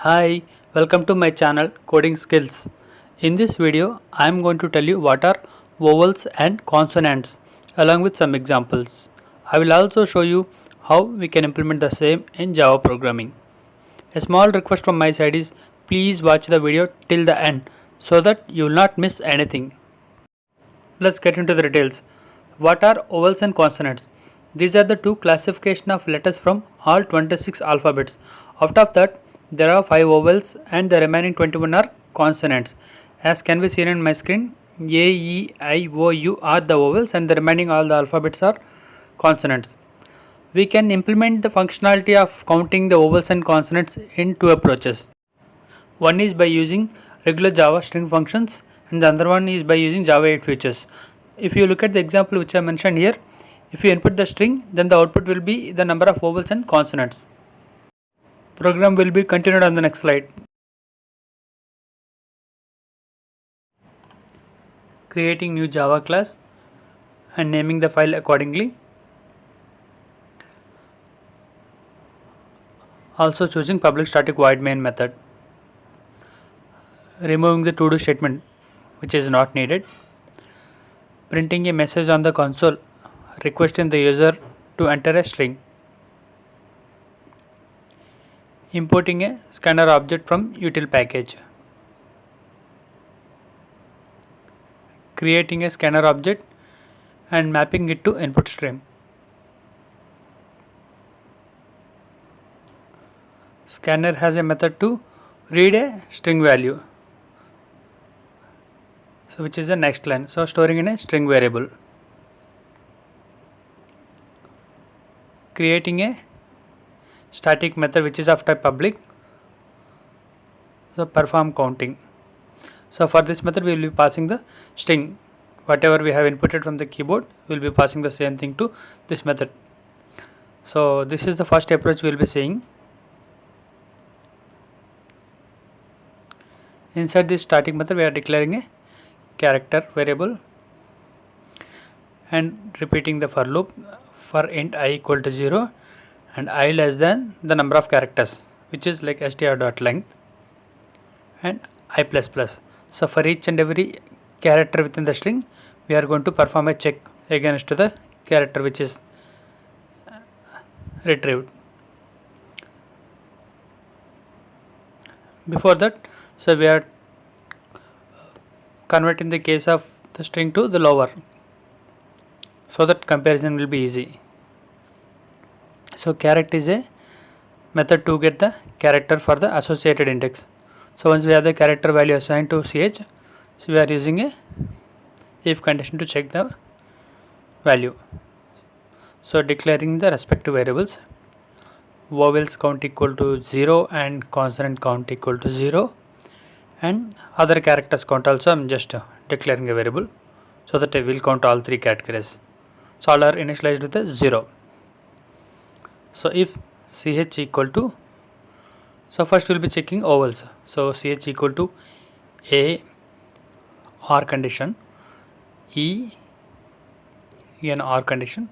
Hi, welcome to my channel Coding Skills. In this video, I am going to tell you what are vowels and consonants along with some examples. I will also show you how we can implement the same in Java programming. A small request from my side is please watch the video till the end so that you will not miss anything. Let's get into the details. What are vowels and consonants? These are the two classification of letters from all 26 alphabets. Out of that, there are 5 vowels and the remaining 21 are consonants. As can be seen in my screen, A, E, I, O, U are the vowels and the remaining all the alphabets are consonants. We can implement the functionality of counting the vowels and consonants in two approaches. One is by using regular Java string functions and the other one is by using Java 8 features. If you look at the example which I mentioned here, if you input the string, then the output will be the number of vowels and consonants. Program will be continued on the next slide. Creating new Java class and naming the file accordingly. Also choosing public static void main method. Removing the to do statement which is not needed. Printing a message on the console requesting the user to enter a string. Importing a scanner object from util package. Creating a scanner object and mapping it to input stream. Scanner has a method to read a string value, so which is the next line, so storing in a string variable. Creating a static method which is of type public, so perform counting. So for this method we will be passing the string, whatever we have inputted from the keyboard we will be passing the same thing to this method. So this is the first approach we will be seeing. Inside this static method we are declaring a character variable and repeating the for loop for int I equal to 0 and I less than the number of characters which is like str.length and I plus plus. So for each and every character within the string we are going to perform a check against the character which is retrieved. Before that, so we are converting the case of the string to the lower so that comparison will be easy. So character is a method to get the character for the associated index. So once we have the character value assigned to ch, so we are using a if condition to check the value. So declaring the respective variables, vowels count equal to 0 and consonant count equal to 0 and other characters count also. I am just declaring a variable so that I will count all three categories. So all are initialized with a 0. So if ch equal to, so first we will be checking vowels. So ch equal to a or condition, e an or condition.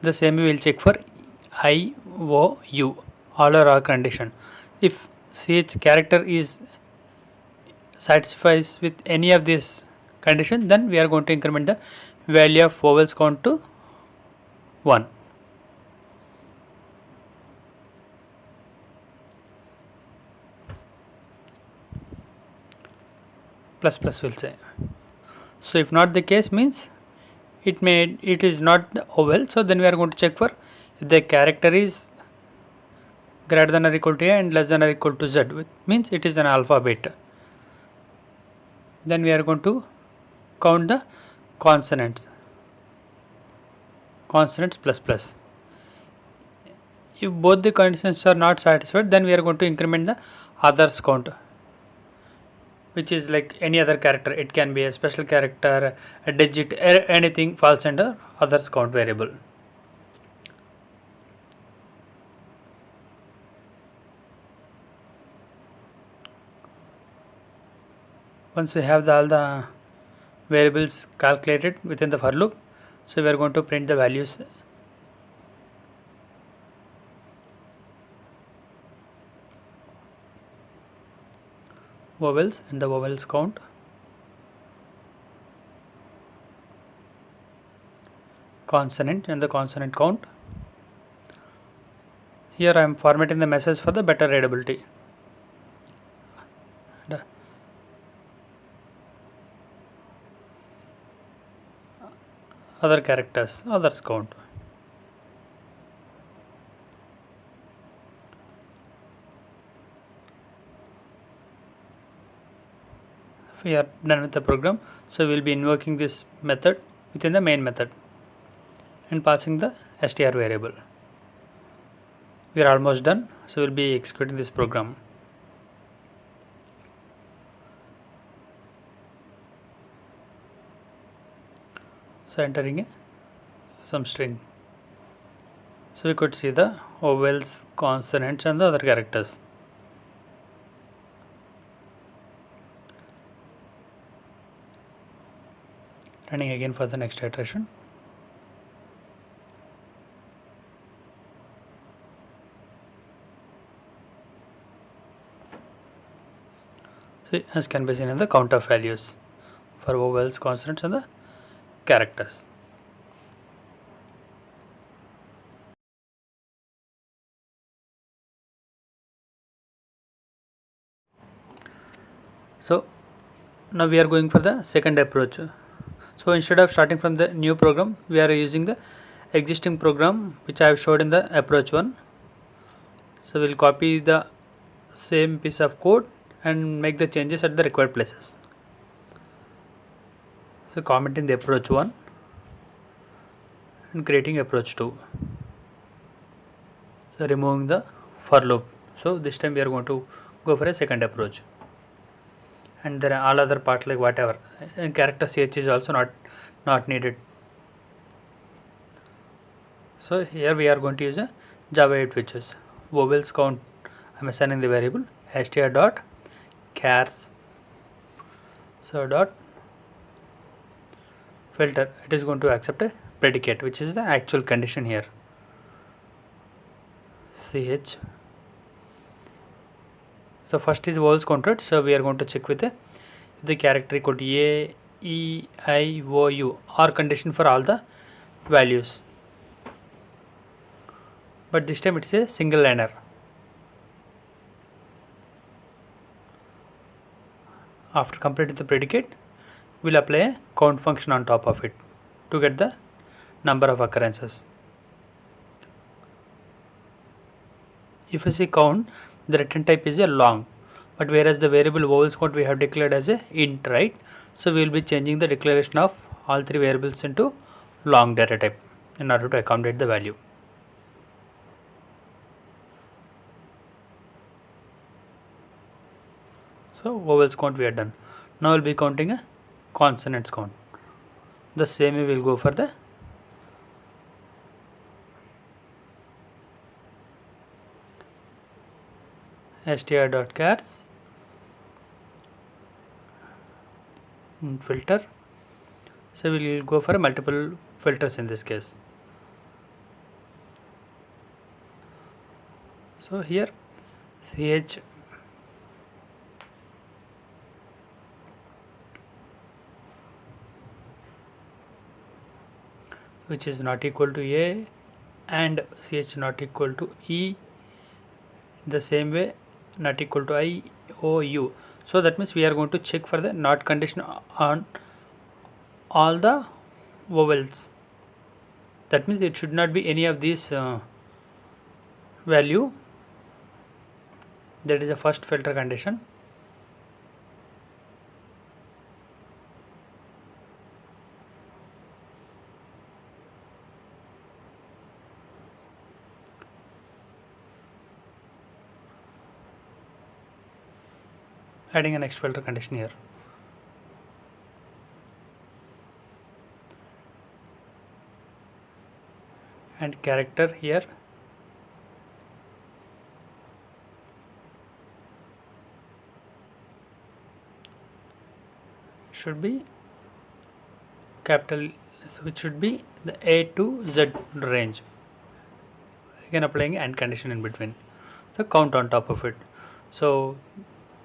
The same we will check for I, O, U, all are or condition. If ch character is satisfies with any of these condition, then we are going to increment the value of vowels count to 1. Plus plus will say. So if not the case means it is not the vowel, so then we are going to check for if the character is greater than or equal to a and less than or equal to z, which means it is an alphabet. Then we are going to count the consonants plus plus. If both the conditions are not satisfied, then we are going to increment the others count, which is like any other character. It can be a special character, a digit, anything falls under others count variable. Once we have all the variables calculated within the for loop, so we are going to print the values vowels and the vowels count. Consonant and the consonant count. Here I am formatting the message for the better readability. And, other characters, others count. We are done with the program, so we will be invoking this method within the main method and passing the str variable. We are almost done, so we will be executing this program. So entering some string, so we could see the vowels, consonants and the other characters. Running again for the next iteration. So as can be seen in the count of values for vowels, consonants and the characters. So now we are going for the second approach. So instead of starting from the new program, we are using the existing program which I have showed in the approach 1. So we will copy the same piece of code and make the changes at the required places. So commenting the approach 1 and creating approach 2. So removing the for loop. So this time we are going to go for a second approach. And there are all other part like whatever, and character ch is also not needed. So here we are going to use a Java 8 features. Vowels count, I am assigning the variable str dot chars, so dot filter, it is going to accept a predicate which is the actual condition here, ch. So first is vowels counted, so we are going to check with the character equal to a, e, I, o, u or condition for all the values, but this time it is a single liner. After completing the predicate, we will apply a count function on top of it to get the number of occurrences. If you see count, the return type is a long, but whereas the variable vowels count we have declared as a int, right? So we will be changing the declaration of all three variables into long data type in order to accommodate the value. So vowels count we are done. Now we will be counting a consonants count. The same way we will go for the str.chars filter. So we will go for multiple filters in this case. So here ch which is not equal to a and ch not equal to e, the same way not equal to I, O, U. So that means we are going to check for the not condition on all the vowels. That means it should not be any of these value. That is the first filter condition. Adding a next filter condition here. And character here should be capital, so it should be the A to Z range. Again applying and condition in between, the count on top of it. So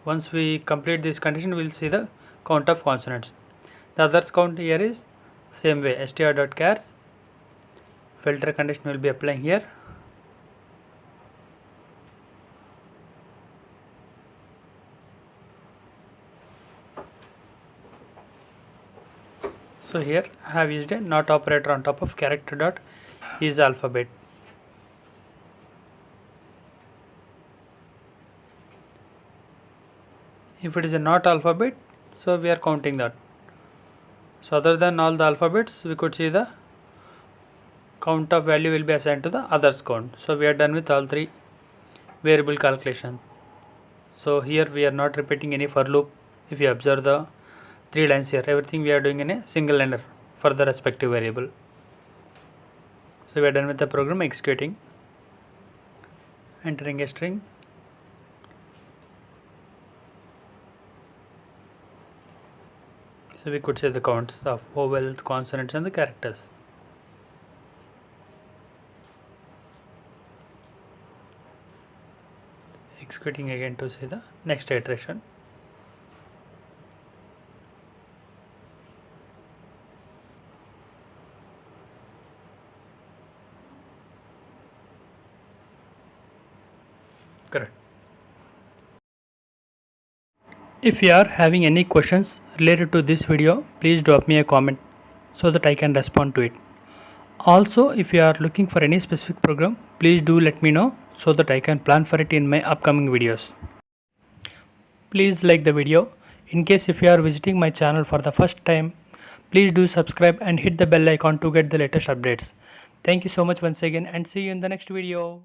Once we complete this condition, we will see the count of consonants. The others count here is same way, str.chars. Filter condition will be applying here. So here I have used a not operator on top of character dot is alphabet. If it is a not alphabet, so we are counting that. So other than all the alphabets, we could see the count of value will be assigned to the others count. So we are done with all three variable calculation. So here we are not repeating any for loop. If you observe the 3 lines here, everything we are doing in a single liner for the respective variable. So we are done with the program executing, entering a string. So we could say the counts of vowels, consonants and the characters. Executing again to see the next iteration. Correct. If you are having any questions related to this video, please drop me a comment so that I can respond to it. Also, if you are looking for any specific program, please do let me know so that I can plan for it in my upcoming videos. Please like the video. In case if you are visiting my channel for the first time, please do subscribe and hit the bell icon to get the latest updates. Thank you so much once again and see you in the next video.